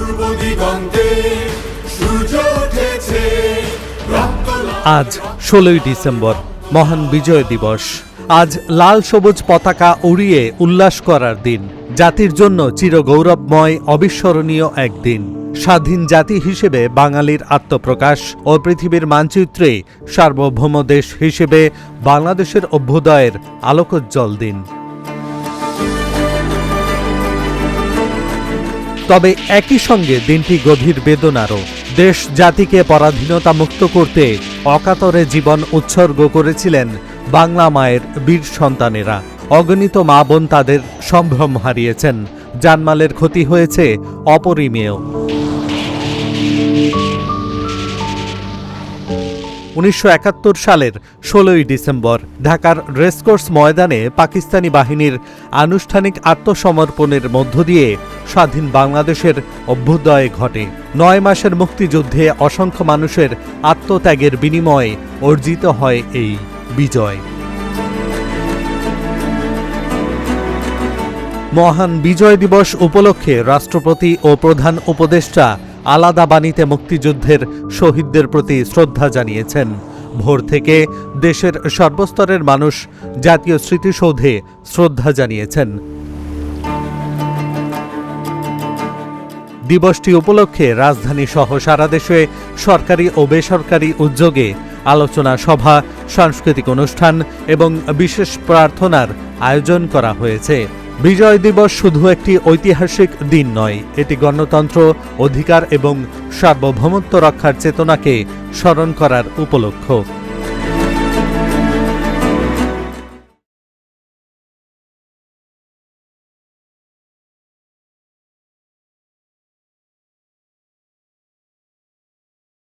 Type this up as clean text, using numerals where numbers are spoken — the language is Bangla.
পূর্ব দিগন্তে সূর্য উঠেছে। আজ 16ই ডিসেম্বর, মহান বিজয় দিবস। আজ লাল সবুজ পতাকা উড়িয়ে উল্লাস করার দিন। জাতির জন্য চিরগৌরবময় অবিস্মরণীয় একদিন। স্বাধীন জাতি হিসেবে বাঙালির আত্মপ্রকাশ ও পৃথিবীর মানচিত্রে সার্বভৌম দেশ হিসেবে বাংলাদেশের অভ্যুদয়ের আলোকোজ্জ্বল দিন। তবে একই সঙ্গে দিনটি গভীর বেদনারও। দেশ জাতিকে পরাধীনতা মুক্ত করতে অকাতরে জীবন উৎসর্গ করেছিলেন বাংলা মায়ের বীর সন্তানেরা। অগণিত মা বোন তাদের সম্ভ্রম হারিয়েছেন, জানমালের ক্ষতি হয়েছে অপরিমেয়। 1971 সালের 16ই ডিসেম্বর ঢাকার রেসকোর্স ময়দানে পাকিস্তানি বাহিনীর আনুষ্ঠানিক আত্মসমর্পণের মধ্য দিয়ে স্বাধীন বাংলাদেশের অভ্যুদয় ঘটে। 9 মাসের মুক্তিযুদ্ধে অসংখ্য মানুষের আত্মত্যাগের বিনিময়ে অর্জিত হয় এই বিজয়। মহান বিজয় দিবস উপলক্ষে রাষ্ট্রপতি ও প্রধান উপদেষ্টা আলাদা বাণীতে মুক্তিযুদ্ধের শহীদদের প্রতি শ্রদ্ধা জানিয়েছেন। ভোর থেকে দেশের সর্বস্তরের মানুষ জাতীয় স্মৃতিসৌধে শ্রদ্ধা জানিয়েছেন। দিবসটি উপলক্ষে রাজধানী সহ সারা দেশে সরকারি ও বেসরকারি উদ্যোগে আলোচনা সভা, সাংস্কৃতিক অনুষ্ঠান এবং বিশেষ প্রার্থনার আয়োজন করা হয়েছে। বিজয় দিবস শুধু একটি ঐতিহাসিক দিন নয়, এটি গণতন্ত্র, অধিকার এবং সার্বভৌমত্ব রক্ষার চেতনাকে স্মরণ করার উপলক্ষ।